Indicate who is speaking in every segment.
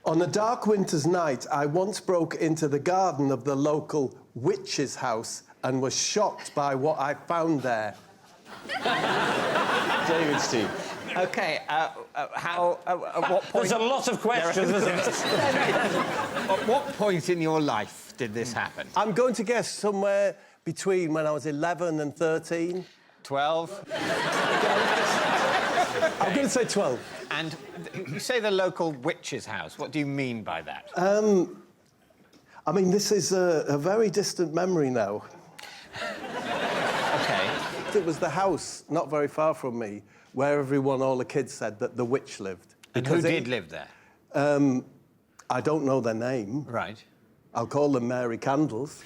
Speaker 1: On a dark winter's night, I once broke into the garden of the local witch's house and was shocked by what I found there.
Speaker 2: David, Steve.
Speaker 3: OK, at what point...
Speaker 4: There's a lot of questions, isn't there?
Speaker 3: At what point in your life did this happen?
Speaker 1: I'm going to guess somewhere between when I was 11 and 13.
Speaker 3: 12?
Speaker 1: I'm going to say 12.
Speaker 3: And you say the local witch's house. What do you mean by that?
Speaker 1: I mean, this is a very distant memory now.
Speaker 3: OK.
Speaker 1: It was the house, not very far from me, where all the kids said that the witch lived.
Speaker 3: And who did live there?
Speaker 1: I don't know their name.
Speaker 3: Right.
Speaker 1: I'll call them Mary Candles.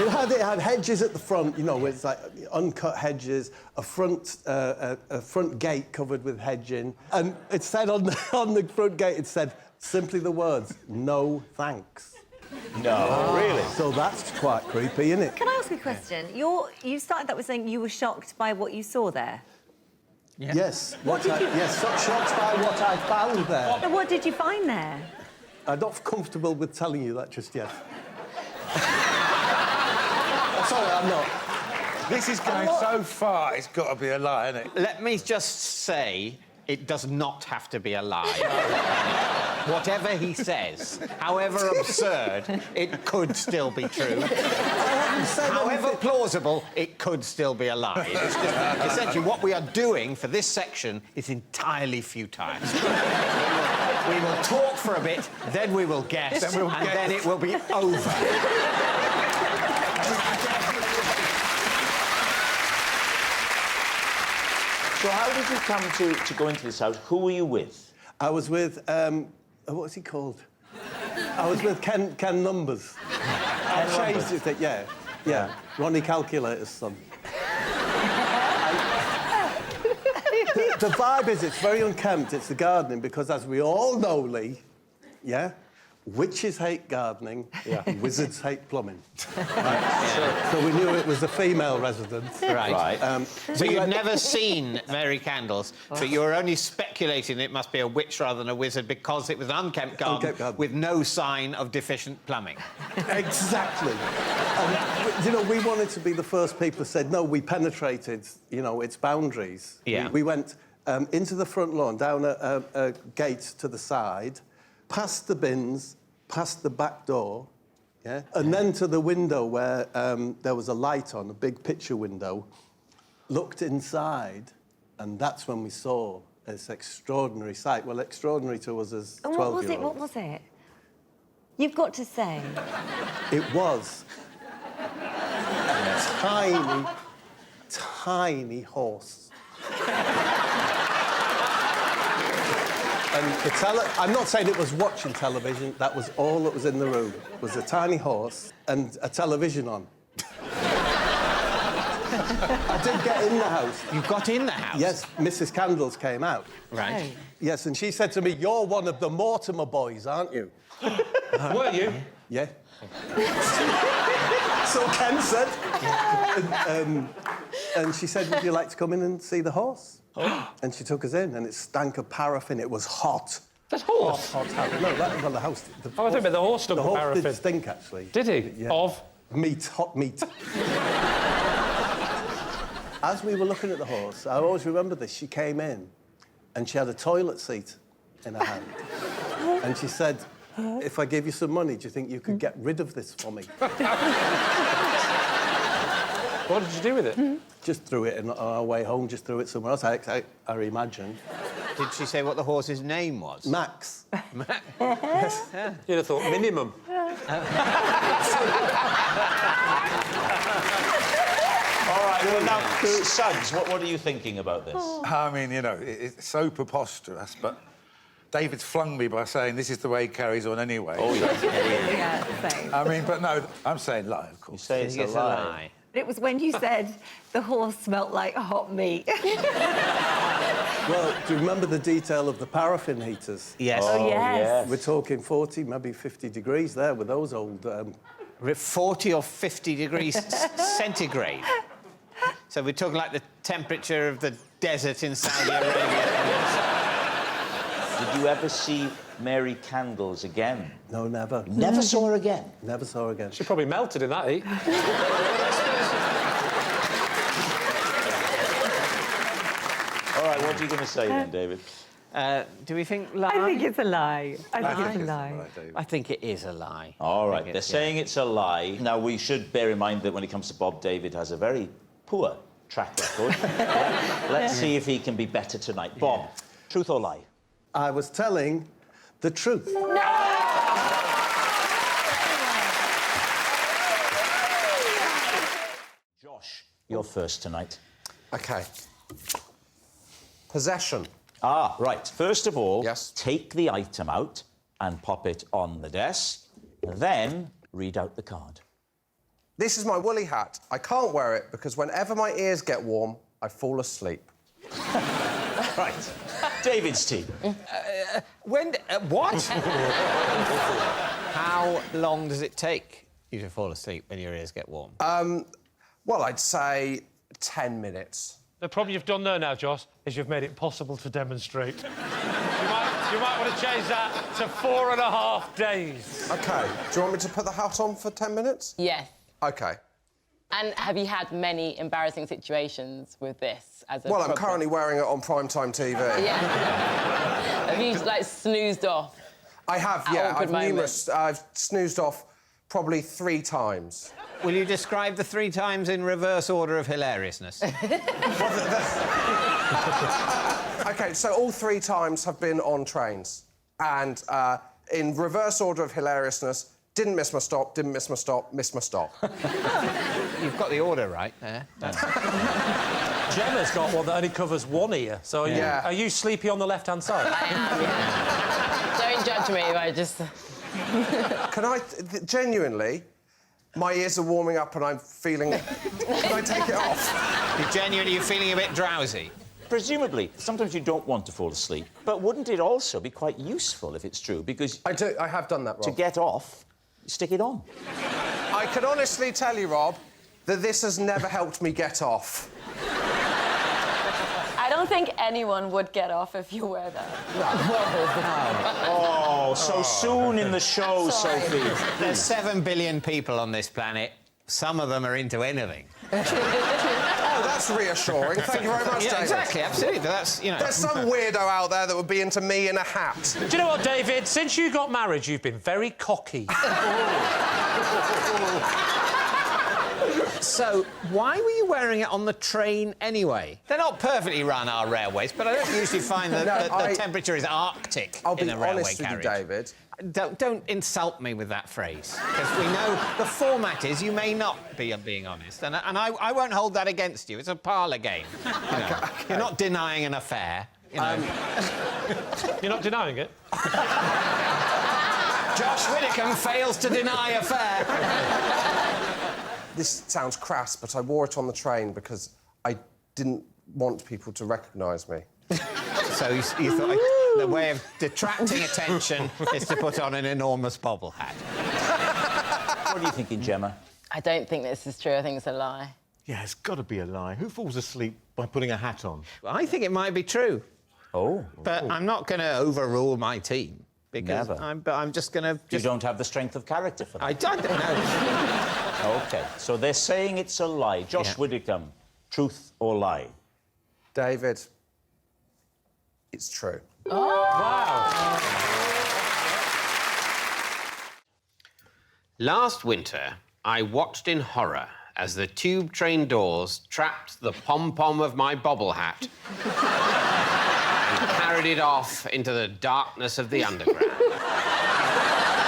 Speaker 1: It had hedges at the front, you know, it's like uncut hedges, a front gate covered with hedging, and it said on the front gate, it said simply the words, "No thanks."
Speaker 2: No, really?
Speaker 1: So that's quite creepy, isn't it?
Speaker 5: Can I ask a question? You started that with saying you were shocked by what you saw there.
Speaker 1: Yeah. Yes. Yes, so shocked by what I found there.
Speaker 5: So what did you find there?
Speaker 1: I'm not comfortable with telling you that just yet. Sorry, I'm not.
Speaker 6: This is going so far, it's got to be a lie, isn't it?
Speaker 3: Let me just say, it does not have to be a lie. Whatever he says, however absurd, it could still be true. However plausible, it could still be a lie. It's just, essentially, what we are doing for this section is entirely futile. We will talk for a bit, then we will guess, then it will be over.
Speaker 2: So how did you come to go into this house? Who were you with?
Speaker 1: I was with, what was he called? I was with Ken Numbers. I changed it, yeah. Ronnie Calculator's son. The vibe is, it's very unkempt, it's the gardening, because as we all know, Lee, yeah, witches hate gardening, wizards hate plumbing. Right? So we knew it was a female residence.
Speaker 3: Right. So you'd never seen Mary Candles, but you were only speculating it must be a witch rather than a wizard because it was an unkempt garden with no sign of deficient plumbing.
Speaker 1: Exactly. You know, we wanted to be the first people who said, no, we penetrated, you know, its boundaries.
Speaker 3: Yeah.
Speaker 1: We went into the front lawn, down a gate to the side, past the bins, past the back door, yeah, and then to the window where there was a light on, a big picture window, looked inside, and that's when we saw this extraordinary sight. Well, extraordinary to us as 12-year-olds.
Speaker 5: What was it? You've got to say.
Speaker 1: It was a tiny, tiny horse. And I'm not saying it was watching television, that was all that was in the room, was a tiny horse and a television on. I did get in the house.
Speaker 3: You got in the house?
Speaker 1: Yes, Mrs. Candles came out.
Speaker 3: Right.
Speaker 1: Yes, and she said to me, "You're one of the Mortimer boys, aren't you?"
Speaker 4: Were you?
Speaker 1: Yeah. So Ken said. And she said, "Would you like to come in and see the horse?" And she took us in, and it stank of paraffin. It was hot.
Speaker 4: That's horse?
Speaker 1: Hot. No, that was on the house.
Speaker 4: I thought about the horse stunk of paraffin.
Speaker 1: The horse did stink, actually.
Speaker 4: Did he?
Speaker 1: Yeah.
Speaker 4: Of?
Speaker 1: Meat, hot meat. As we were looking at the horse, I always remember this, she came in, and she had a toilet seat in her hand. And she said, "If I give you some money, do you think you could get rid of this for me?"
Speaker 4: What did you do with it?
Speaker 1: Just threw it on our way home, just threw it somewhere else, I imagine.
Speaker 3: Did she say what the horse's name was?
Speaker 1: Max.
Speaker 4: Yes. Yeah. You'd have thought minimum.
Speaker 2: All right, well, now, Suggs, what are you thinking about this?
Speaker 6: I mean, you know, it's so preposterous, but David's flung me by saying this is the way he carries on anyway.
Speaker 2: Oh, yes.
Speaker 5: Yeah, same.
Speaker 6: I mean, but no, I'm saying lie, of course.
Speaker 2: You say it's a lie.
Speaker 5: It was when you said the horse smelt like hot meat.
Speaker 1: Well, do you remember the detail of the paraffin heaters?
Speaker 3: Yes.
Speaker 5: Oh, yes.
Speaker 1: We're talking 40, maybe 50 degrees there with those old...
Speaker 3: 40 or 50 degrees centigrade. So we're talking like the temperature of the desert in Saudi Arabia.
Speaker 2: Did you ever see Mary Candles again?
Speaker 1: No, never.
Speaker 2: Never saw her again?
Speaker 1: Never saw her again.
Speaker 4: She probably melted in that heat.
Speaker 2: All right, what are you going to say then, David?
Speaker 3: Do we think lie?
Speaker 5: I think it's a lie. I think it's a lie.
Speaker 3: I think it is a lie.
Speaker 2: All right, they're saying it's a lie. Now, we should bear in mind that when it comes to Bob, David has a very poor track record. Let's see if he can be better tonight. Bob, truth or lie?
Speaker 1: I was telling the truth.
Speaker 2: Josh, you're first tonight.
Speaker 7: OK. Possession.
Speaker 2: Ah, right. First of all,
Speaker 7: Yes.
Speaker 2: take the item out and pop it on the desk. Then read out the card.
Speaker 7: This is my woolly hat. I can't wear it because whenever my ears get warm, I fall asleep.
Speaker 2: Right. David's team.
Speaker 3: What? How long does it take you to fall asleep when your ears get warm?
Speaker 7: Well, I'd say 10 minutes.
Speaker 4: The problem you've done there now, Josh, is you've made it possible to demonstrate. You might want to change that to 4.5 days.
Speaker 7: OK. Do you want me to put the hat on for 10 minutes?
Speaker 8: Yes.
Speaker 7: OK.
Speaker 8: And have you had many embarrassing situations with this as a
Speaker 7: Well, I'm
Speaker 8: problem?
Speaker 7: currently wearing it on primetime TV.
Speaker 8: Yeah. Have you, like, snoozed off?
Speaker 7: I have, yeah.
Speaker 8: Awkward
Speaker 7: I've snoozed off probably 3 times.
Speaker 3: Will you describe the 3 times in reverse order of hilariousness?
Speaker 7: OK, so all 3 times have been on trains. And in reverse order of hilariousness, didn't miss my stop, didn't miss my stop, missed my stop.
Speaker 3: You've got the order right there.
Speaker 4: Gemma's got one that only covers one ear, so are you sleepy on the left-hand side?
Speaker 8: I am, yeah. Don't judge me, I just...
Speaker 7: Can I... genuinely, my ears are warming up and I'm feeling... Can I take it off?
Speaker 3: You're feeling a bit drowsy.
Speaker 2: Presumably, sometimes you don't want to fall asleep, but wouldn't it also be quite useful if it's true? Because
Speaker 7: I do. I have done that, Rob.
Speaker 2: to get off, stick it on.
Speaker 7: I can honestly tell you, Rob, that this has never helped me get off.
Speaker 9: I don't think anyone would get off if you wear that.
Speaker 2: Oh, so soon in the show, Sophie.
Speaker 3: There's 7 billion people on this planet. Some of them are into anything.
Speaker 7: Oh, that's reassuring. Thank you very much,
Speaker 3: Yeah,
Speaker 7: David.
Speaker 3: exactly, absolutely. But that's, you know...
Speaker 7: There's some weirdo out there that would be into me in a hat.
Speaker 4: Do you know what, David? Since you got married, you've been very cocky.
Speaker 3: So, why were you wearing it on the train anyway? They're not perfectly run, our railways, but I don't usually find that the temperature is arctic
Speaker 7: I'll
Speaker 3: in
Speaker 7: be
Speaker 3: a railway
Speaker 7: honest with you,
Speaker 3: carriage.
Speaker 7: David.
Speaker 3: Don't insult me with that phrase, because we know the format is you may not be being honest, and I won't hold that against you. It's a parlour game. You know.
Speaker 7: Okay.
Speaker 3: You're not denying an affair. You know.
Speaker 4: You're not denying it?
Speaker 3: Josh Widdicombe fails to deny affair.
Speaker 7: This sounds crass, but I wore it on the train because I didn't want people to recognise me.
Speaker 3: So you thought the way of detracting attention is to put on an enormous bobble hat.
Speaker 2: What are you thinking, Gemma?
Speaker 8: I don't think this is true. I think it's a lie.
Speaker 10: Yeah, it's got to be a lie. Who falls asleep by putting a hat on?
Speaker 3: I think it might be true.
Speaker 2: Oh.
Speaker 3: But I'm not going to overrule my team. Because
Speaker 2: Never.
Speaker 3: I'm just going to...
Speaker 2: You don't have the strength of character for that.
Speaker 3: I don't know.
Speaker 2: OK, so they're saying it's a lie. Josh Widdicombe, truth or lie?
Speaker 7: David, it's true.
Speaker 11: Last winter, I watched in horror as the tube train doors trapped the pom-pom of my bobble hat and carried it off into the darkness of the underground.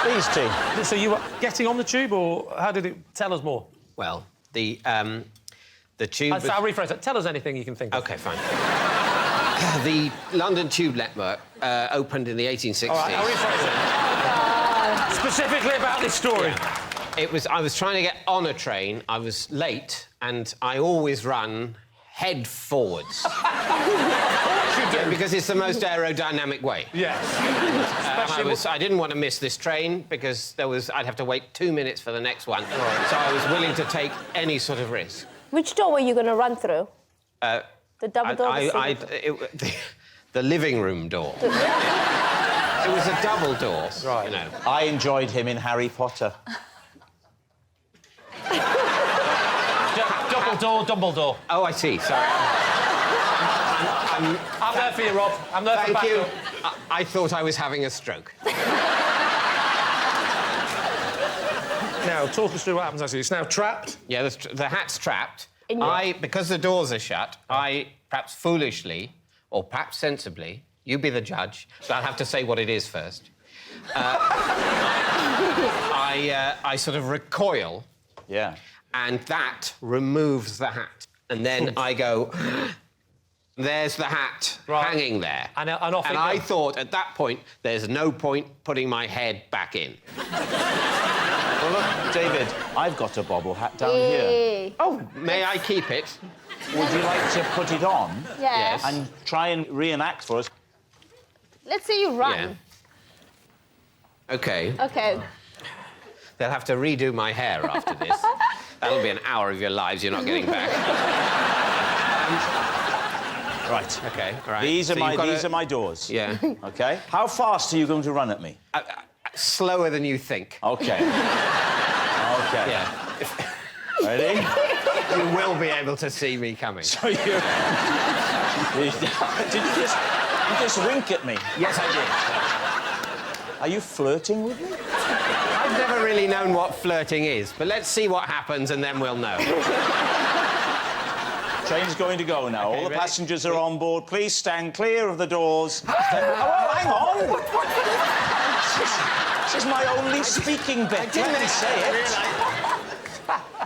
Speaker 2: These two.
Speaker 4: So you were getting on the tube, or how did it... Tell us more.
Speaker 11: Well, the tube...
Speaker 4: I'll rephrase that. Tell us anything you can think of.
Speaker 11: OK, fine. The London Tube network opened in the 1860s.
Speaker 4: All right, I'll rephrase it. Specifically about this story.
Speaker 11: Yeah. I was trying to get on a train, I was late, and I always run head forwards. Because it's the most aerodynamic way.
Speaker 4: Yes.
Speaker 11: I didn't want to miss this train because I'd have to wait 2 minutes for the next one. Right. So I was willing to take any sort of risk.
Speaker 9: Which door were you going to run through? The double door?
Speaker 11: The living room door.
Speaker 4: Yeah.
Speaker 11: It was a double door,
Speaker 4: Right.
Speaker 11: you know.
Speaker 2: I enjoyed him in Harry Potter.
Speaker 4: Double door, Dumbledore.
Speaker 11: Oh, I see, sorry.
Speaker 4: I'm there for you, Rob. I'm there for
Speaker 11: Thank
Speaker 4: back
Speaker 11: you.
Speaker 4: door.
Speaker 11: I thought I was having a stroke.
Speaker 7: Now, talk us through what happens, actually. It's now trapped.
Speaker 11: Yeah, the hat's trapped.
Speaker 9: In your-
Speaker 11: Because the doors are shut, I, perhaps foolishly, or perhaps sensibly, you be the judge, so I'll have to say what it is first. I sort of recoil,
Speaker 2: Yeah.
Speaker 11: and that removes the hat. And then I go, there's the hat hanging there.
Speaker 4: And off it
Speaker 11: I
Speaker 4: goes.
Speaker 11: thought, at that point, there's no point putting my head back in.
Speaker 2: Well, look, David, I've got a bobble hat down here.
Speaker 11: Oh, may I keep it?
Speaker 2: Would you like to put it on
Speaker 9: Yeah.
Speaker 11: Yes.
Speaker 2: and try and reenact for us?
Speaker 9: Let's see you run.
Speaker 11: OK.
Speaker 9: Okay.
Speaker 11: They'll have to redo my hair after this. That'll be an hour of your lives you're not getting back.
Speaker 2: Right.
Speaker 11: OK, all right.
Speaker 2: These
Speaker 11: So
Speaker 2: are
Speaker 11: you've got
Speaker 2: these are my doors.
Speaker 11: Yeah.
Speaker 2: OK? How fast are you going to run at me?
Speaker 11: Slower than you think.
Speaker 2: OK. OK.
Speaker 11: Yeah.
Speaker 2: Ready?
Speaker 11: You will be able to see me coming.
Speaker 2: So you... Did you just wink at me?
Speaker 11: Yes, I
Speaker 2: Are you flirting with me?
Speaker 11: did. I've never really known what flirting is, but let's see what happens and then we'll know.
Speaker 2: Train's going to go now.
Speaker 11: Okay,
Speaker 2: All the
Speaker 11: ready?
Speaker 2: passengers are on board. Please stand clear of the doors. Oh, hang on! This is my only speaking bit. Let me say it.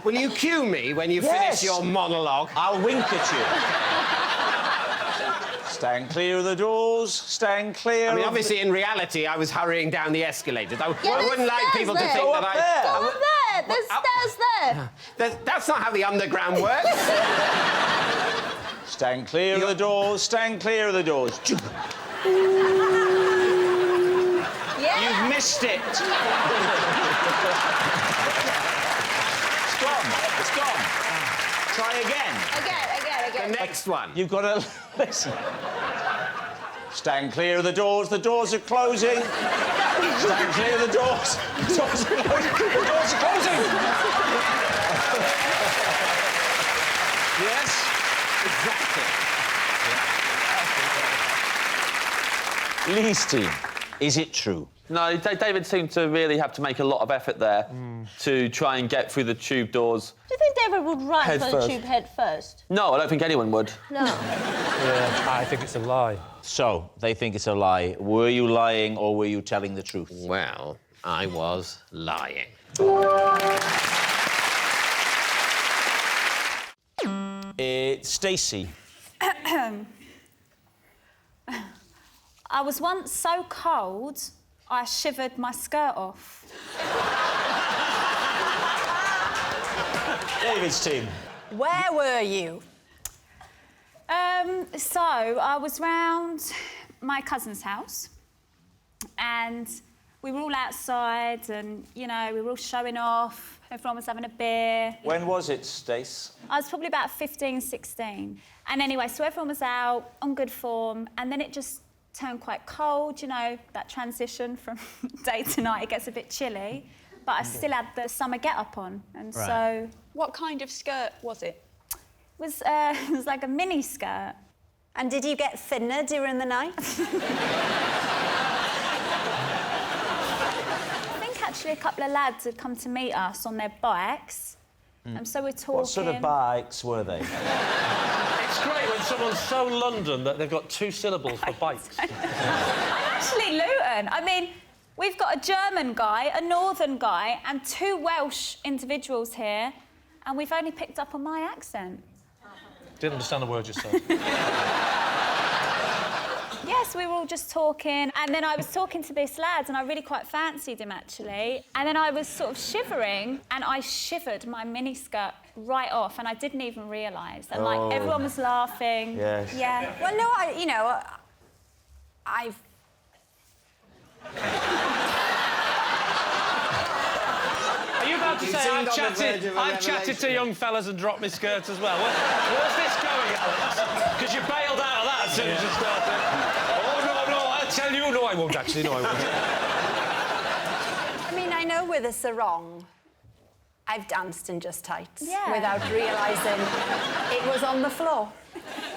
Speaker 11: Will you cue me when you finish your monologue?
Speaker 2: I'll wink at you. Stand clear of the doors. Stand clear.
Speaker 11: I mean,
Speaker 2: of
Speaker 11: obviously, in reality, I was hurrying down the escalators. I
Speaker 9: Yeah,
Speaker 11: wouldn't like
Speaker 9: there's
Speaker 11: people to
Speaker 9: stairs
Speaker 11: think
Speaker 9: there.
Speaker 11: that
Speaker 2: Go up
Speaker 9: Go up there. There's stairs there.
Speaker 11: That's not how the underground works.
Speaker 2: Stand clear of the doors. Stand clear of the doors.
Speaker 9: Yeah.
Speaker 2: You've missed it. It's gone. It's gone. Try again.
Speaker 9: Again.
Speaker 11: The next one.
Speaker 2: You've got to listen. Stand clear of the doors. The doors are closing. Stand clear of the doors. The doors are closing. The doors are closing. Yes.
Speaker 11: Exactly.
Speaker 2: Lee's team. Is it true?
Speaker 12: No, David seemed to really have to make a lot of effort there to try and get through the tube doors.
Speaker 9: Do you think David would run
Speaker 12: Head
Speaker 9: for
Speaker 12: first.
Speaker 9: the tube head first?
Speaker 12: No, I don't think anyone would.
Speaker 9: No.
Speaker 4: Yeah, I think it's a lie.
Speaker 2: So, they think it's a lie. Were you lying or were you telling the truth?
Speaker 11: Well, I was lying.
Speaker 2: It's Stacey.
Speaker 13: I was once so cold, I shivered my skirt off.
Speaker 2: David's team.
Speaker 5: Where were you?
Speaker 13: So I was round my cousin's house and we were all outside and, you know, we were all showing off. Everyone was having a beer.
Speaker 2: When was it, Stace?
Speaker 13: I was probably about 15, 16. And anyway, so everyone was out on good form and then it just turned quite cold, you know, that transition from day to night, it gets a bit chilly. But I still had the summer get-up on, and so...
Speaker 9: What kind of skirt was it?
Speaker 13: It was like a mini skirt.
Speaker 5: And did you get thinner during the night?
Speaker 13: I think actually a couple of lads had come to meet us on their bikes, and so we're talking...
Speaker 2: What sort of bikes were they?
Speaker 4: It's great when someone's so London that they've got 2 syllables for bikes.
Speaker 13: I'm actually Luton. I mean, we've got a German guy, a Northern guy, and 2 Welsh individuals here, and we've only picked up on my accent.
Speaker 4: Didn't understand a word you said.
Speaker 13: Yes, we were all just talking, and then I was talking to this lad, and I really quite fancied him, actually. And then I was sort of shivering, and I shivered my miniskirt right off, and I didn't even realise. And, like, everyone was laughing.
Speaker 2: Yes.
Speaker 13: Yeah.
Speaker 5: Well, no, I've...
Speaker 4: Are you about to say I've chatted to young fellas and dropped my skirt as well? Where's this going, Alex? Because you bailed out of that as soon as you started. Oh, no, I tell you No, I won't, actually. No, I won't.
Speaker 9: I mean, I know where this are wrong. I've danced in just tights without realising it was on the floor.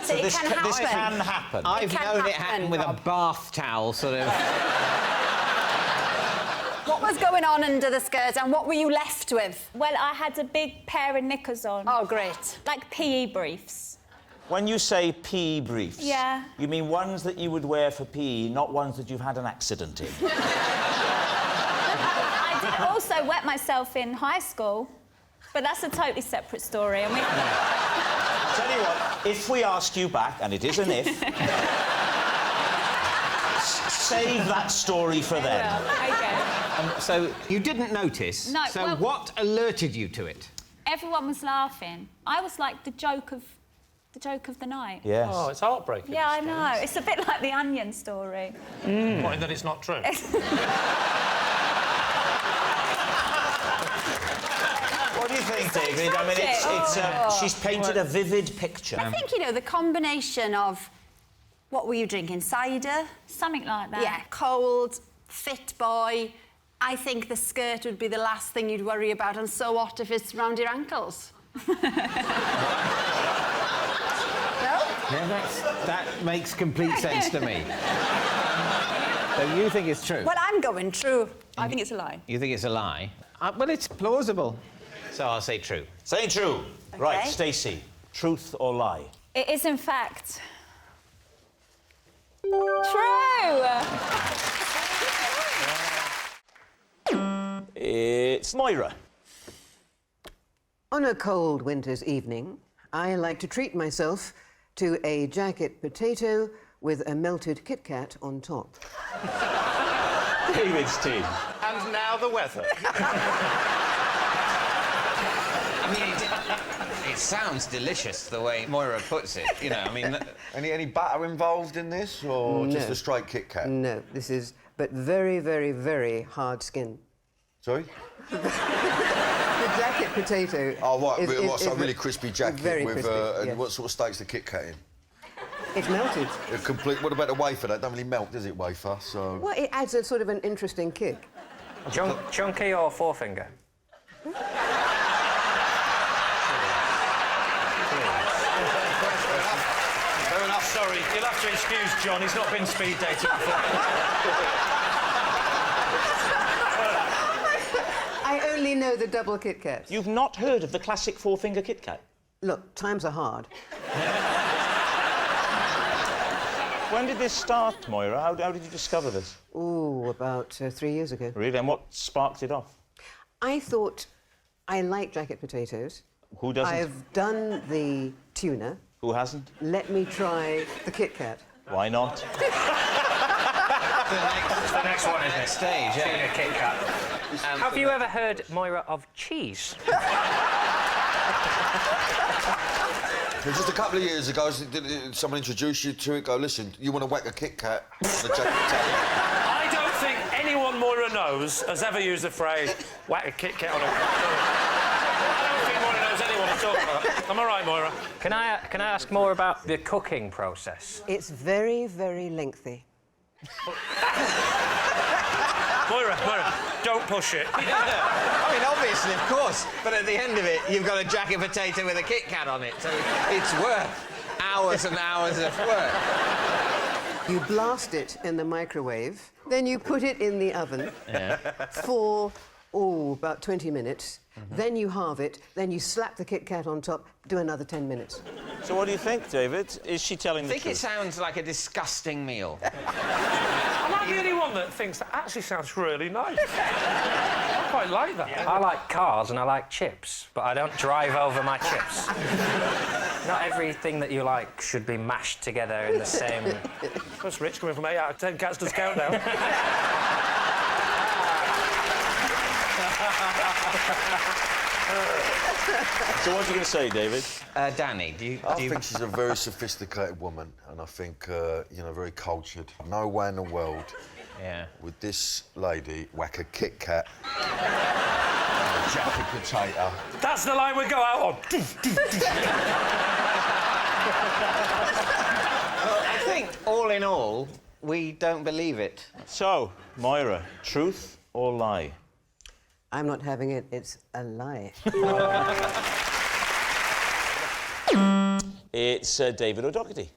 Speaker 9: So it
Speaker 2: this
Speaker 9: can happen.
Speaker 2: This can happen.
Speaker 3: I've
Speaker 9: can
Speaker 3: known it
Speaker 9: happen,
Speaker 3: happen with
Speaker 9: Rob.
Speaker 3: a bath towel, sort of.
Speaker 9: What was going on under the skirt and what were you left with?
Speaker 13: Well, I had a big pair of knickers on.
Speaker 9: Oh, great.
Speaker 13: Like PE briefs.
Speaker 2: When you say PE briefs,
Speaker 13: Yeah.
Speaker 2: you mean ones that you would wear for PE, not ones that you've had an accident in.
Speaker 13: I did also wet myself in high school, but that's a totally separate story. And we...
Speaker 2: Tell you what, if we ask you back, and it is an if, save that story for then.
Speaker 13: OK.
Speaker 3: So you didn't notice.
Speaker 13: No,
Speaker 3: So
Speaker 13: well-
Speaker 3: what alerted you to it?
Speaker 13: Everyone was laughing. I was like the joke of the night.
Speaker 2: Yes.
Speaker 4: Oh, it's heartbreaking.
Speaker 13: Yeah, I know. It's a bit like the Onion story.
Speaker 4: What, in that it's not true?
Speaker 2: What do you think, David? I mean, she's painted a vivid picture.
Speaker 9: I think, you know, the combination of... What were you drinking? Cider?
Speaker 13: Something like that.
Speaker 9: Yeah, cold, fit boy. I think the skirt would be the last thing you'd worry about, and so what if it's round your ankles? No?
Speaker 3: Yeah, that makes complete sense to me. So you think it's true?
Speaker 9: Well, I'm going true. I think it's a lie.
Speaker 3: You think it's a lie? Well, it's plausible. So I'll say true.
Speaker 2: Say true.
Speaker 9: Okay.
Speaker 2: Right, Stacey, truth or lie?
Speaker 13: It is, in fact... true!
Speaker 2: It's Moira.
Speaker 14: On a cold winter's evening, I like to treat myself to a jacket potato with a melted KitKat on top.
Speaker 2: David's team.
Speaker 12: And now the weather.
Speaker 3: I mean, it sounds delicious the way Moira puts it. You know, I mean...
Speaker 10: Any batter involved in this, or just
Speaker 14: No.
Speaker 10: a straight Kit Kat?
Speaker 14: No, this is but very, very, very hard skin.
Speaker 10: Sorry?
Speaker 14: The jacket potato.
Speaker 10: Oh, right,
Speaker 14: is
Speaker 10: what's a really crispy jacket
Speaker 14: very
Speaker 10: with...
Speaker 14: crispy,
Speaker 10: and
Speaker 14: yes.
Speaker 10: what sort of steak's the Kit Kat in?
Speaker 14: It's melted.
Speaker 10: A complete... What about the wafer? That don't really melt, does it, wafer? So...
Speaker 14: Well, it adds a sort of an interesting kick.
Speaker 15: Chunky or forefinger?
Speaker 4: Fair enough. Sorry, you'll have to excuse John. He's not been speed dating before.
Speaker 14: I only know the double Kit Kats.
Speaker 2: You've not heard of the classic four-finger Kit Kat?
Speaker 14: Look, times are hard.
Speaker 2: When did this start, Moira? How did you discover this?
Speaker 14: Ooh, about 3 years ago.
Speaker 2: Really? And what sparked it off?
Speaker 14: I thought I like jacket potatoes.
Speaker 2: Who doesn't?
Speaker 14: I've done the tuna.
Speaker 2: Who hasn't?
Speaker 14: Let me try the Kit Kat.
Speaker 2: Why not?
Speaker 15: It's the next one, isn't it?
Speaker 3: Stage, yeah.
Speaker 15: Tuna Kit Kat. Have you ever heard, Moira, of cheese?
Speaker 10: Just a couple of years ago, someone introduced you to it. Go, listen, you want to whack a Kit Kat on the jacket potato?
Speaker 4: I don't think anyone Moira knows has ever used the phrase whack a Kit Kat on a... I don't think Moira knows anyone at all. Am I right, Moira?
Speaker 15: Can I ask more about the cooking process?
Speaker 14: It's very, very lengthy.
Speaker 4: Moira, don't push it.
Speaker 3: I mean, obviously, of course, but at the end of it, you've got a jacket potato with a Kit Kat on it, so it's worth hours and hours of work.
Speaker 14: You blast it in the microwave, then you put it in the oven for, about 20 minutes. Then you halve it, then you slap the Kit Kat on top, do another 10 minutes.
Speaker 2: So what do you think, David? Is she telling the
Speaker 3: I think
Speaker 2: truth?
Speaker 3: it sounds like a disgusting meal.
Speaker 4: Am I the only one that thinks that actually sounds really nice? I quite like that.
Speaker 15: I like cars and I like chips, but I don't drive over my chips. Not everything that you like should be mashed together in the same...
Speaker 4: That's Rich coming from 8 out of 10 Cats Does Countdown.
Speaker 2: So what are you going to say, David?
Speaker 3: Danny,
Speaker 10: I think she's a very sophisticated woman, and I think, very cultured. No way in the world would this lady whack a Kit Kat and a jacket potato.
Speaker 4: That's the line we go out on.
Speaker 3: I think, all in all, we don't believe it.
Speaker 2: So, Moira, truth or lie?
Speaker 14: I'm not having it. It's a lie.
Speaker 2: It's David O'Doherty.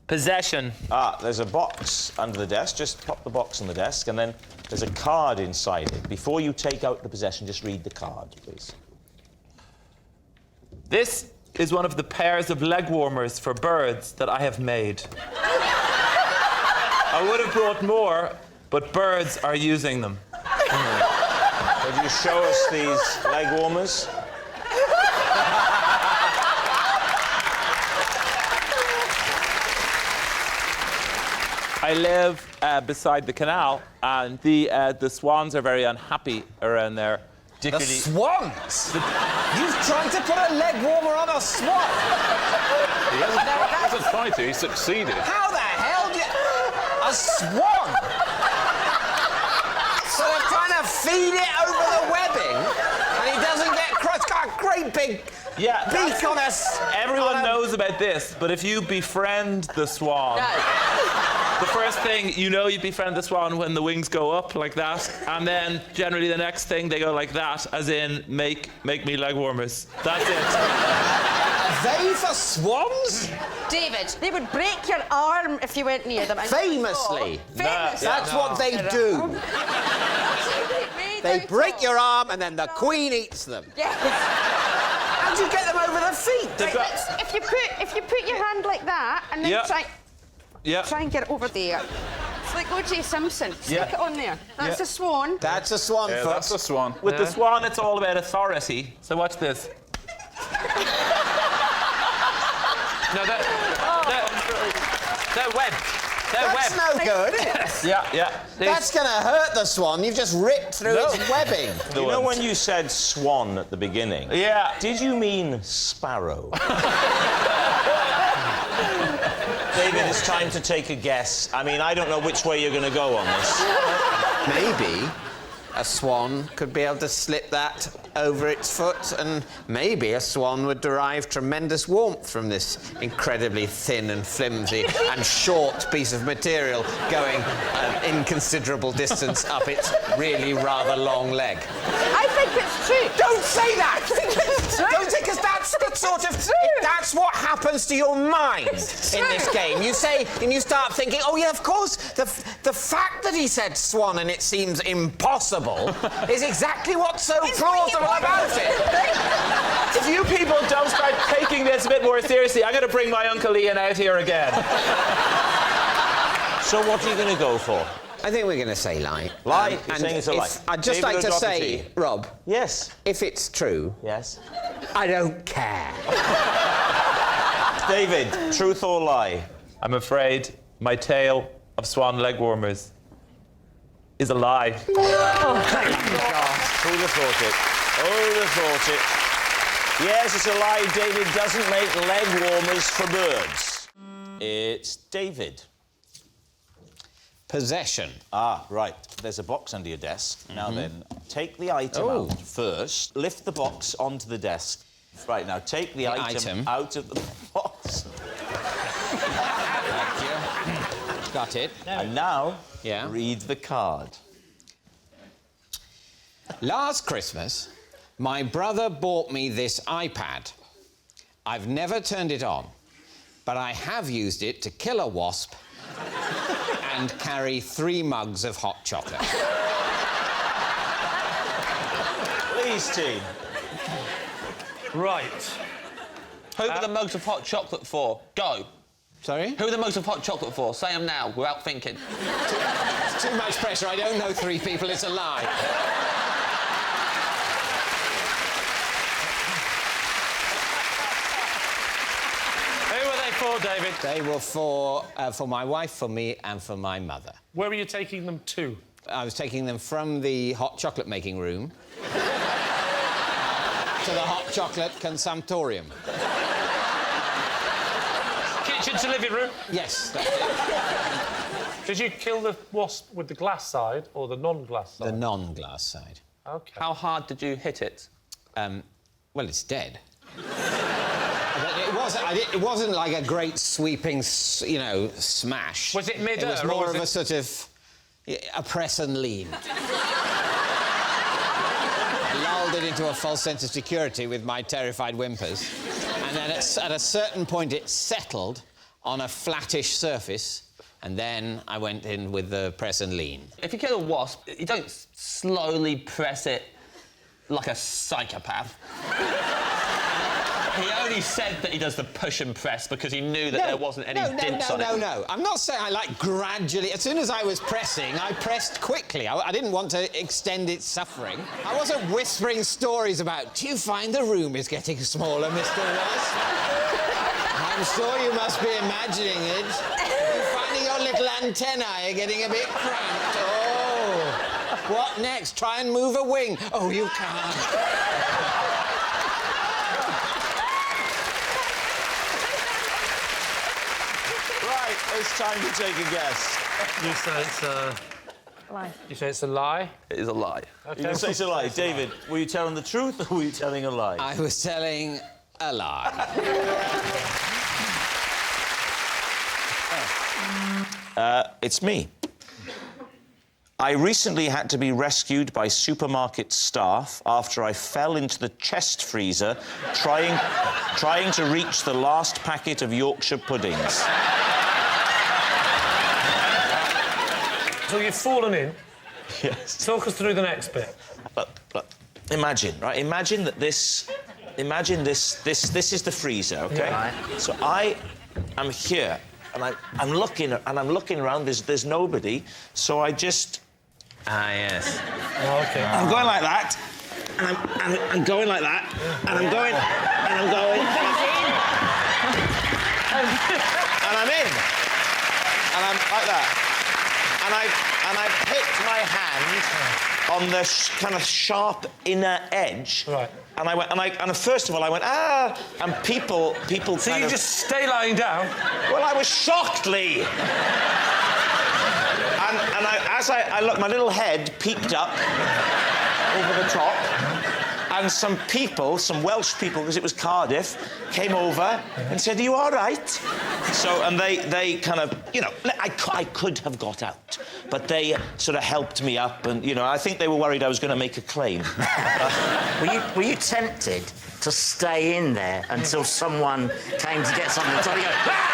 Speaker 12: Possession.
Speaker 2: Ah, there's a box under the desk. Just pop the box on the desk, and then there's a card inside it. Before you take out the possession, just read the card, please.
Speaker 12: This is one of the pairs of leg warmers for birds that I have made. I would have brought more, but birds are using them.
Speaker 2: Could you show us these leg warmers?
Speaker 12: I live beside the canal, and the swans are very unhappy around there.
Speaker 3: The swans? You've tried to put a leg warmer on a swan?
Speaker 16: He hasn't tried to, he succeeded.
Speaker 3: How the hell do you... A swan? So they're trying to feed it over the webbing, and he doesn't get crushed. It's got a great big beak on us.
Speaker 12: Everyone knows about this, but if you befriend the swan... The first thing, you befriend the swan when the wings go up like that, and then generally the next thing they go like that, as in make me leg warmers. That's it.
Speaker 3: Are they for swans?
Speaker 17: David, they would break your arm if you went near them.
Speaker 3: Famously.
Speaker 17: Famously.
Speaker 3: That's what they do. They break your arm and then the Queen eats them.
Speaker 17: Yes.
Speaker 3: How do you get them over the feet?
Speaker 17: If you put your hand like that and then try and get it over there. It's like O.J. Simpson. Stick it on there. That's a swan.
Speaker 3: That's a swan, folks.
Speaker 16: That's a swan.
Speaker 12: With the swan, it's all about authority. So watch this. No, they're webbed.
Speaker 3: That's no good.
Speaker 12: Yeah.
Speaker 3: That's going to hurt the swan. You've just ripped through its webbing.
Speaker 2: You know when you said swan at the beginning?
Speaker 12: Yeah.
Speaker 2: Did you mean sparrow? David, it's time to take a guess. I mean, I don't know which way you're going to go on this.
Speaker 3: Maybe a swan could be able to slip that over its foot, and maybe a swan would derive tremendous warmth from this incredibly thin and flimsy and short piece of material going an inconsiderable distance up its really rather long leg.
Speaker 17: I think it's true.
Speaker 3: Don't say that!
Speaker 17: It's true.
Speaker 3: Don't think, because that's the sort of... That's what happens to your mind in this game. You say, and you start thinking, oh, yeah, of course, the fact that he said swan and it seems impossible is exactly what's so plausible about it.
Speaker 12: If you people don't start taking this a bit more seriously, I'm going to bring my Uncle Ian out here again.
Speaker 2: So what are you going to go for?
Speaker 3: I think we're going to say lie.
Speaker 2: Lie? You're saying it's a lie.
Speaker 3: I'd just like to say, Rob...
Speaker 2: Yes?
Speaker 3: If it's true...
Speaker 2: Yes?
Speaker 3: I don't care.
Speaker 2: David, truth or lie?
Speaker 12: I'm afraid my tale of swan leg warmers is a lie.
Speaker 2: Oh, thank God. Who'd have thought it? Who'd have thought it? Yes, it's a lie. David doesn't make leg warmers for birds. It's David.
Speaker 3: Possession.
Speaker 2: Ah, right. There's a box under your desk. Now then, take the item out first. Lift the box onto the desk. Right, now take the item out of the box.
Speaker 3: Thank you. Got it.
Speaker 2: And now, read the card.
Speaker 3: Last Christmas, my brother bought me this iPad. I've never turned it on, but I have used it to kill a wasp and carry 3 mugs of hot chocolate.
Speaker 2: Please, team.
Speaker 4: Right.
Speaker 12: Who are the mugs of hot chocolate for? Go.
Speaker 3: Sorry?
Speaker 12: Who are the mugs of hot chocolate for? Say them now, without thinking.
Speaker 3: It's too much pressure. I don't know 3 people. It's a lie.
Speaker 4: Who were they for, David?
Speaker 3: They were for my wife, for me, and for my mother.
Speaker 4: Where were you taking them to?
Speaker 3: I was taking them from the hot chocolate making room to the hot chocolate consumptorium.
Speaker 4: Kitchen to living room?
Speaker 3: Yes, that's it.
Speaker 4: Did you kill the wasp with the glass side or the non-glass side?
Speaker 3: The non-glass side.
Speaker 4: OK.
Speaker 12: How hard did you hit it?
Speaker 3: Well, it's dead. It wasn't like a great sweeping, you know, smash.
Speaker 4: Was it mid-air?
Speaker 3: It was more of a sort of a press and lean. I lulled it into a false sense of security with my terrified whimpers, and then at a certain point it settled on a flattish surface, and then I went in with the press and lean.
Speaker 18: If you kill a wasp, you don't slowly press it like a psychopath. He only said that he does the push and press because he knew that there wasn't any dints on it.
Speaker 3: No. I'm not saying I like gradually. As soon as I was pressing, I pressed quickly. I didn't want to extend its suffering. I wasn't whispering stories about, do you find the room is getting smaller, Mr. Wasp? I'm sure you must be imagining it. You're finding your little antennae are getting a bit cramped. Oh, what next? Try and move a wing. Oh, you can't.
Speaker 2: It's time to take a guess.
Speaker 4: You say it's a...
Speaker 5: lie.
Speaker 4: You say it's a lie?
Speaker 16: It is a lie.
Speaker 2: Okay. You say it's a lie. David, were you telling the truth or were you telling a lie?
Speaker 3: I was telling a lie.
Speaker 2: It's me. I recently had to be rescued by supermarket staff after I fell into the chest freezer trying to reach the last packet of Yorkshire puddings.
Speaker 4: So you've fallen in.
Speaker 2: Yes.
Speaker 4: Talk us through the next bit.
Speaker 2: But imagine, right? Imagine that this is the freezer, okay?
Speaker 4: Yeah.
Speaker 2: So I am here, and I'm looking around. There's nobody, so I just.
Speaker 3: Yes.
Speaker 4: Oh, OK.
Speaker 2: I'm going like that, and I'm going like that, and I'm going, and I'm going, and I'm in, and I'm like that. And I've hit my hand on the kind of sharp inner edge.
Speaker 4: Right.
Speaker 2: And I went, and first of all I went, ah, and people.
Speaker 4: So you just stay lying down?
Speaker 2: Well, I was shocked, Lee. and as I looked, my little head peeped up over the top. And some people, some Welsh people, because it was Cardiff, came over and said, "Are you all right?" So, and they kind of, you know, I could have got out, but they sort of helped me up, and, you know, I think they were worried I was going to make a claim.
Speaker 19: Were you tempted to stay in there until someone came to get something? So you go,
Speaker 2: yeah.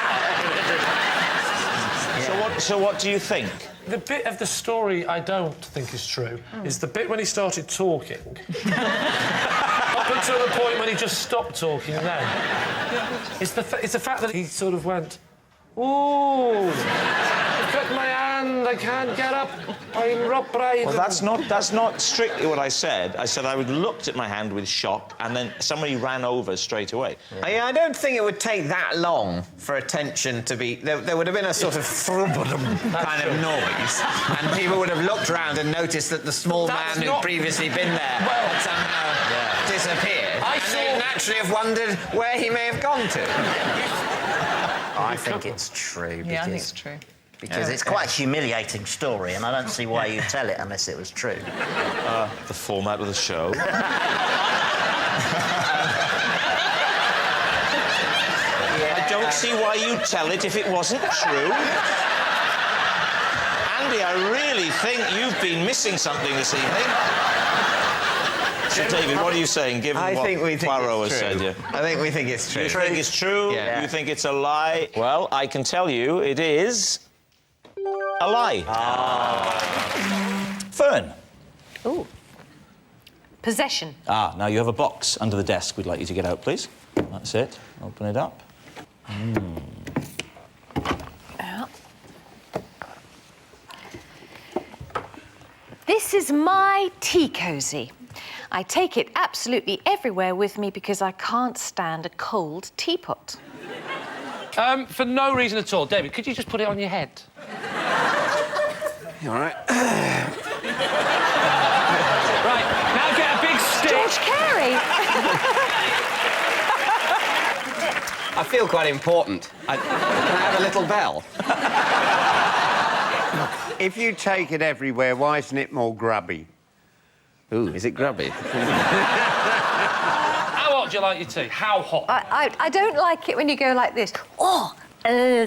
Speaker 2: So what do you think?
Speaker 4: The bit of the story I don't think is true is the bit when he started talking. Up until the point when he just stopped talking then. It's the fact that he sort of went, "Ooh, look at my hand, I can't get up, I'm Rob Brydon."
Speaker 2: Well, that's not strictly what I said. I said I looked at my hand with shock, and then somebody ran over straight away.
Speaker 3: Yeah, I don't think it would take that long for attention to be... There would have been a sort of thrubbadum kind of noise, and people would have looked round and noticed that the small man who'd previously been there had somehow disappeared. And they'd naturally have wondered where he may have gone to.
Speaker 19: I think it's true.
Speaker 5: Yeah, I think it's true.
Speaker 19: Because it's quite a humiliating story, and I don't see why you'd tell it unless it was true.
Speaker 2: The format of the show. I don't see why you'd tell it if it wasn't true. Andy, I really think you've been missing something this evening. So, David, what are you saying, given what Poirot has said? Yeah.
Speaker 3: I think we think it's true.
Speaker 2: You think it's true?
Speaker 3: Yeah.
Speaker 2: You think it's a lie? Well, I can tell you it is a lie. Fern.
Speaker 20: Ooh. Possession.
Speaker 2: Now you have a box under the desk. We'd like you to get out, please. That's it. Open it up.
Speaker 20: This is my tea cosy. I take it absolutely everywhere with me because I can't stand a cold teapot.
Speaker 4: For no reason at all. David, could you just put it on your head?
Speaker 3: You all right?
Speaker 4: Right, now get a big stick.
Speaker 20: George Carey!
Speaker 3: I feel quite important. Can I have a little bell?
Speaker 11: If you take it everywhere, why isn't it more grubby?
Speaker 3: Ooh, is it grubby?
Speaker 4: How hot do you like your tea? How hot?
Speaker 20: I don't like it when you go like this. Oh,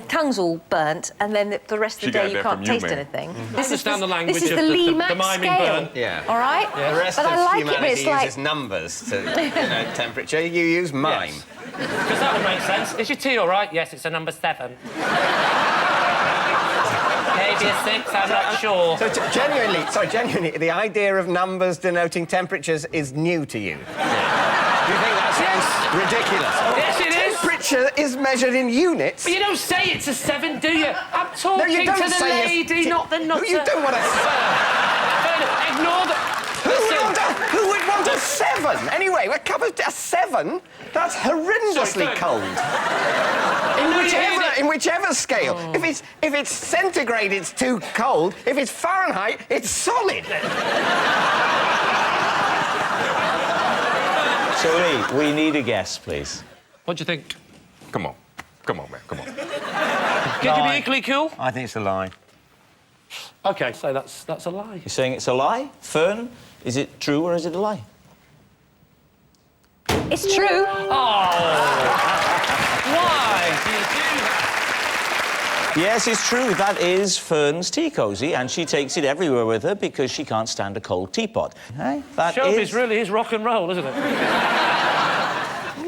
Speaker 20: tongue's all burnt, and then the rest of the day you can't taste anything.
Speaker 4: This is the language
Speaker 20: this is
Speaker 4: of
Speaker 20: the Lee Mack
Speaker 4: miming
Speaker 20: scale.
Speaker 4: burn.
Speaker 3: Yeah.
Speaker 20: All right?
Speaker 3: Yeah. The rest
Speaker 20: but
Speaker 3: of
Speaker 20: I like
Speaker 3: humanity
Speaker 20: it, but it's
Speaker 3: uses numbers to temperature. You use mime.
Speaker 4: Because that would make sense. Is your tea all right? Yes, it's a number 7. Maybe a 6, I'm not sure.
Speaker 3: So genuinely, the idea of numbers denoting temperatures is new to you. Do you think that sounds ridiculous?
Speaker 4: Yes, it is.
Speaker 3: Temperature is measured in units.
Speaker 4: But you don't say it's a 7, do you? I'm talking
Speaker 3: No, you don't
Speaker 4: to the
Speaker 3: say
Speaker 4: lady, not the nutter.
Speaker 3: You don't want to...
Speaker 4: Ignore the...
Speaker 3: Who would want a 7? Anyway, a 7? That's horrendously cold. In whichever scale. If it's centigrade, it's too cold. If it's Fahrenheit, it's solid.
Speaker 2: So, Lee, we need a guess, please.
Speaker 4: What do you think?
Speaker 16: Come on, man, come on.
Speaker 4: Could you be equally cool?
Speaker 2: I think it's a lie.
Speaker 4: OK, so that's a lie.
Speaker 2: You're saying it's a lie? Fern, is it true or is it a lie?
Speaker 20: It's true.
Speaker 4: Oh! Why do you do that?
Speaker 2: Yes, it's true. That is Fern's tea cosy, and she takes it everywhere with her because she can't stand a cold teapot. Hey, that
Speaker 4: Showbiz really is rock and roll, isn't it?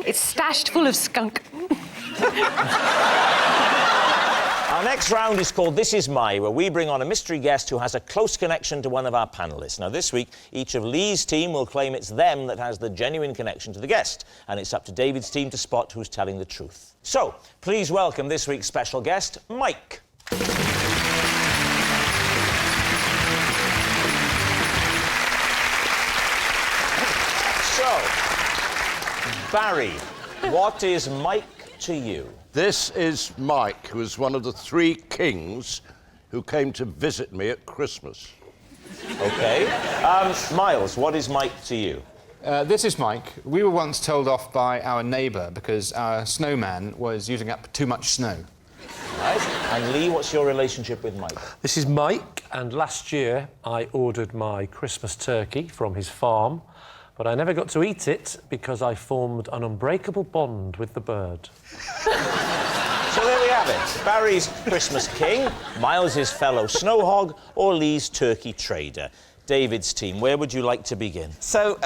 Speaker 20: It's stashed full of skunk.
Speaker 2: Our next round is called This Is My, where we bring on a mystery guest who has a close connection to one of our panellists. Now, this week, each of Lee's team will claim it's them that has the genuine connection to the guest, and it's up to David's team to spot who's telling the truth. So, please welcome this week's special guest, Mike. So, Barry, what is Mike to you?
Speaker 21: This is Mike, who is one of the 3 kings who came to visit me at Christmas.
Speaker 2: OK. Miles, what is Mike to you?
Speaker 22: This is Mike. We were once told off by our neighbour because our snowman was using up too much snow.
Speaker 2: Right. And Lee, what's your relationship with Mike?
Speaker 4: This is Mike, and last year I ordered my Christmas turkey from his farm, but I never got to eat it because I formed an unbreakable bond with the bird.
Speaker 2: So there we have it. Barry's Christmas king, Miles's fellow snow hog, or Lee's turkey trader. David's team, where would you like to begin?
Speaker 3: So,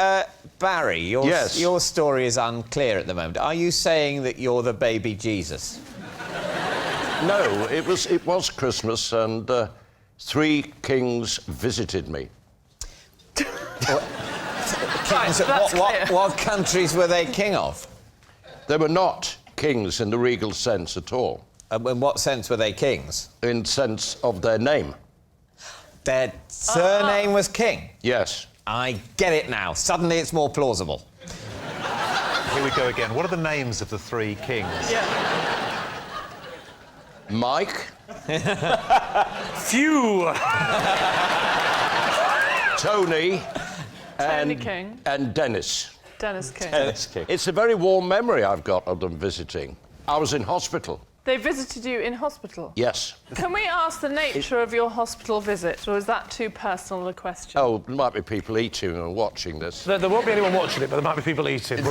Speaker 3: Barry, your story is unclear at the moment. Are you saying that you're the baby Jesus?
Speaker 21: No, it was Christmas, and 3 kings visited me.
Speaker 3: Kings, what countries were they king of?
Speaker 21: They were not kings in the regal sense at all.
Speaker 3: In what sense were they kings?
Speaker 21: In sense of their name.
Speaker 3: Their surname was King?
Speaker 21: Yes.
Speaker 3: I get it now. Suddenly it's more plausible.
Speaker 23: Here we go again. What are the names of the 3 kings?
Speaker 21: Mike.
Speaker 4: Phew!
Speaker 21: Tony.
Speaker 24: King.
Speaker 21: And Dennis.
Speaker 24: Dennis King.
Speaker 21: Dennis King. It's a very warm memory I've got of them visiting. I was in hospital.
Speaker 24: They visited you in hospital?
Speaker 21: Yes.
Speaker 24: Can we ask the nature of your hospital visit, or is that too personal a question?
Speaker 21: Oh, there might be people eating and watching this.
Speaker 4: There won't be anyone watching it, but there might be people eating.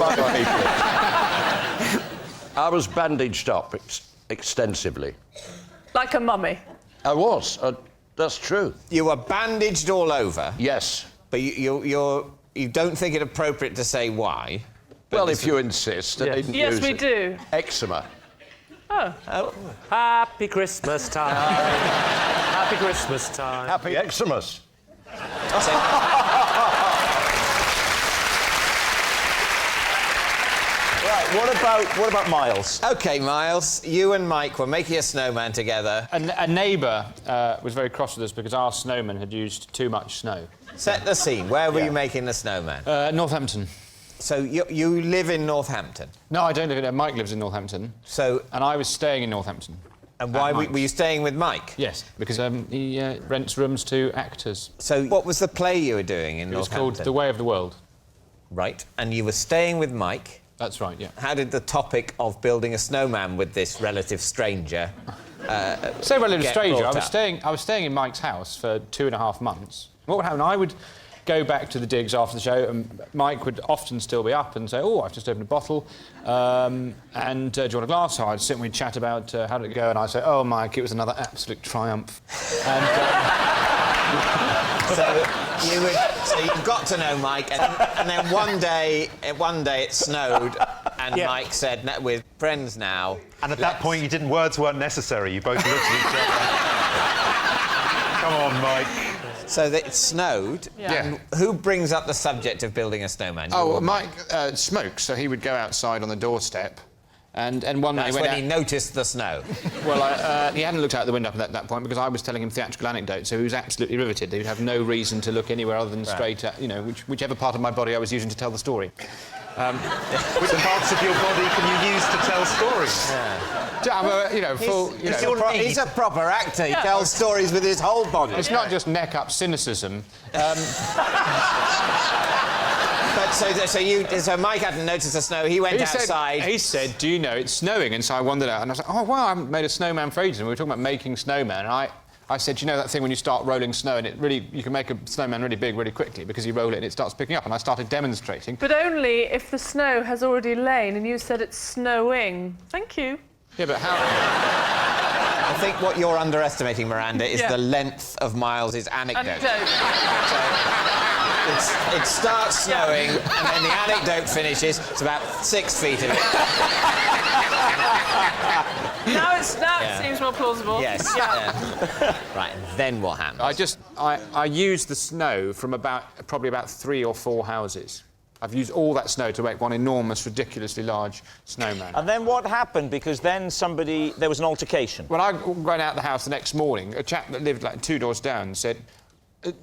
Speaker 21: I was bandaged up extensively.
Speaker 24: Like a mummy?
Speaker 21: I was. That's true.
Speaker 3: You were bandaged all over?
Speaker 21: Yes.
Speaker 3: But you don't think it appropriate to say why?
Speaker 21: Well, if you insist.
Speaker 24: Yes, we do.
Speaker 21: Eczema.
Speaker 24: Oh.
Speaker 4: Happy Christmas time. Happy Christmas time.
Speaker 21: Happy Xmas.
Speaker 2: Right, what about Miles?
Speaker 3: OK, Miles, you and Mike were making a snowman together.
Speaker 22: A neighbour was very cross with us because our snowman had used too much snow.
Speaker 3: Set the scene. Where were you making the snowman?
Speaker 22: Northampton.
Speaker 3: So you live in Northampton?
Speaker 22: No, I don't live in... Mike lives in Northampton.
Speaker 3: So...
Speaker 22: And I was staying in Northampton.
Speaker 3: And why were you staying with Mike?
Speaker 22: Yes, because he rents rooms to actors.
Speaker 3: So what was the play you were doing in Northampton?
Speaker 22: It was called The Way of the World.
Speaker 3: Right. And you were staying with Mike?
Speaker 22: That's right, yeah.
Speaker 3: How did the topic of building a snowman with this relative stranger
Speaker 22: Say relative stranger. I was
Speaker 3: up?
Speaker 22: staying in Mike's house for 2.5 months. What would happen? I would go back to the digs after the show, and Mike would often still be up and say, "Oh, I've just opened a bottle, and do you want a glass?" So I'd sit and we'd chat about how did it go, and I'd say, "Oh, Mike, it was another absolute triumph." And,
Speaker 3: So you got to know Mike, and then one day it snowed, and Mike said, "We're friends now."
Speaker 23: And at that point, words weren't necessary. You both looked at each other. Come on, Mike.
Speaker 3: So it snowed.
Speaker 22: Yeah.
Speaker 3: And who brings up the subject of building a snowman?
Speaker 22: Oh, well, Mike smokes, so he would go outside on the doorstep. And one day
Speaker 3: when he noticed the snow.
Speaker 22: Well, he hadn't looked out the window at that point because I was telling him theatrical anecdotes, so he was absolutely riveted. He would have no reason to look anywhere other than straight at, whichever part of my body I was using to tell the story.
Speaker 23: Which parts of your body can you use to tell stories?
Speaker 3: He's a proper actor. He tells stories with his whole body.
Speaker 22: It's not just neck-up cynicism.
Speaker 3: But so Mike hadn't noticed the snow. He went outside.
Speaker 22: He said, "Do you know it's snowing?" And so I wandered out, and I was like, "Oh wow, I haven't made a snowman for ages." And we were talking about making snowman, and I said, "You know that thing when you start rolling snow and you can make a snowman really big really quickly because you roll it and it starts picking up." And I started demonstrating.
Speaker 24: But only if the snow has already lain and you said it's snowing. Thank you.
Speaker 22: Yeah, but how?
Speaker 3: I think what you're underestimating, Miranda, is the length of Miles's anecdote. It starts snowing, and then the anecdote finishes. It's about 6 feet of it.
Speaker 24: Now it seems more plausible.
Speaker 3: Yes. Right, and then what happens?
Speaker 22: I used the snow from probably about 3 or 4 houses. I've used all that snow to make one enormous, ridiculously large snowman.
Speaker 2: And then what happened? Because then there was an altercation.
Speaker 22: When I ran out the house the next morning, a chap that lived like 2 doors down said, "Did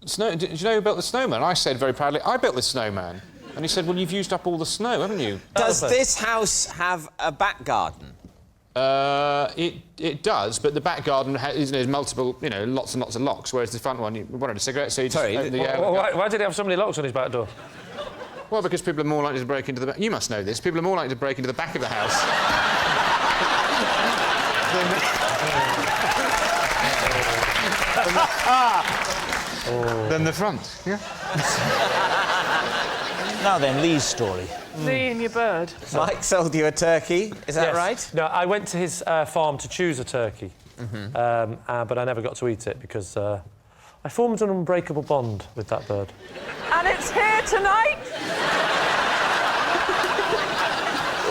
Speaker 22: you know who built the snowman?" I said very proudly, "I built the snowman." And he said, "Well, you've used up all the snow, haven't you?"
Speaker 3: Does this house have a back garden?
Speaker 22: It does, but the back garden has multiple, lots and lots of locks, whereas the front one, you wanted a cigarette, so you just...
Speaker 4: Sorry, why did he have so many locks on his back door?
Speaker 22: Well, because people are more likely to break into the back... You must know this. People are more likely to break into the back of the house than the front, yeah?
Speaker 2: Now then, Lee's story.
Speaker 24: Lee and your bird.
Speaker 3: Mike sold you a turkey, is that right?
Speaker 4: No, I went to his farm to choose a turkey, but I never got to eat it because I formed an unbreakable bond with that bird.
Speaker 24: And it's here tonight?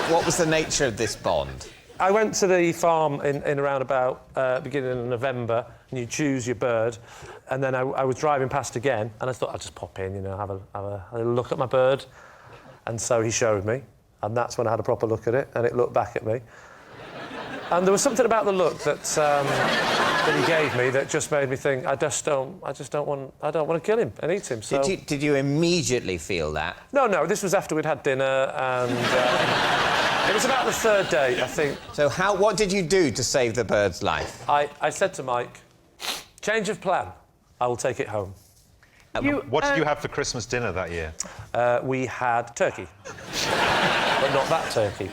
Speaker 3: What was the nature of this bond?
Speaker 4: I went to the farm in around about beginning of November, and you choose your bird, and then I was driving past again, and I thought I'd just pop in, have a little look at my bird. And so he showed me, and that's when I had a proper look at it, and it looked back at me. And there was something about the look that he gave me that just made me think, I don't want to kill him and eat him. So
Speaker 3: Did you immediately feel that?
Speaker 4: No. This was after we'd had dinner, and it was about the 3rd day, I think.
Speaker 3: So what did you do to save the bird's life?
Speaker 4: I said to Mike, change of plan. I will take it home.
Speaker 23: What did you have for Christmas dinner that year?
Speaker 4: We had turkey, but not that turkey.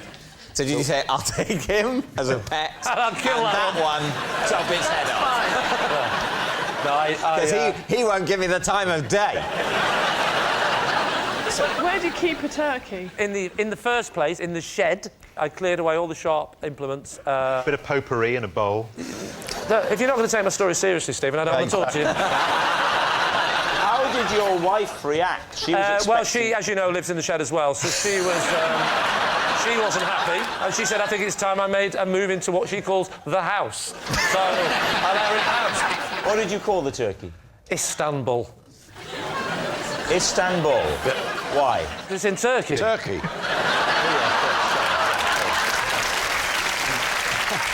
Speaker 3: So did you say, I'll take him as a pet,
Speaker 4: and I'll kill
Speaker 3: that one, chop its head off? Because he won't give me the time of day.
Speaker 24: So where do you keep a turkey?
Speaker 4: In the first place, in the shed. I cleared away all the sharp implements.
Speaker 23: Bit of potpourri in a bowl.
Speaker 4: If you're not going to take my story seriously, Stephen, I don't want to talk to you.
Speaker 2: How did your wife react? She was
Speaker 4: well, she, as you know, lives in the shed as well, so she was... she wasn't happy, and she said, I think it's time I made a move into what she calls the house. So I let her in the house.
Speaker 2: What did you call the turkey?
Speaker 4: Istanbul.
Speaker 2: Istanbul? Why?
Speaker 4: It's in Turkey.
Speaker 21: Turkey.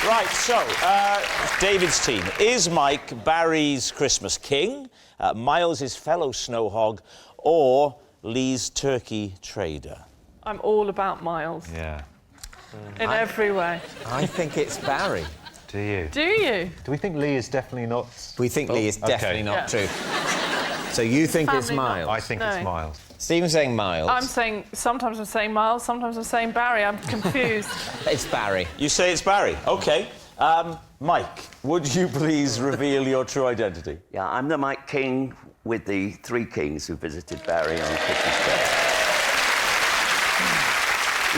Speaker 2: Right, so, David's team. Is Mike Barry's Christmas king, Miles' fellow snow hog, or Lee's turkey trader?
Speaker 24: I'm all about Miles.
Speaker 23: Yeah.
Speaker 24: In every way.
Speaker 3: I think it's Barry.
Speaker 23: Do you?
Speaker 24: Do you?
Speaker 23: Do we think Lee is definitely not...
Speaker 3: We think Lee is definitely not true. So you think it's Miles?
Speaker 23: I think it's Miles.
Speaker 3: Stephen's saying Miles.
Speaker 24: Sometimes I'm saying Miles, sometimes I'm saying Barry. I'm confused.
Speaker 3: It's Barry.
Speaker 2: You say it's Barry? OK. Mike, would you please reveal your true identity?
Speaker 1: Yeah, I'm the Mike King with the three kings who visited Barry on Christmas Day.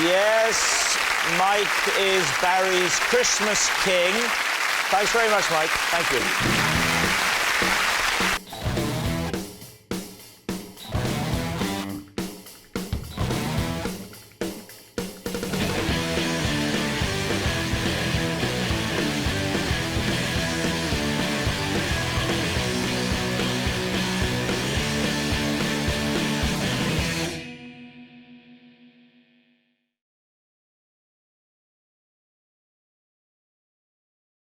Speaker 2: Yes, Mike is Barry's Christmas king. Thanks very much, Mike. Thank you.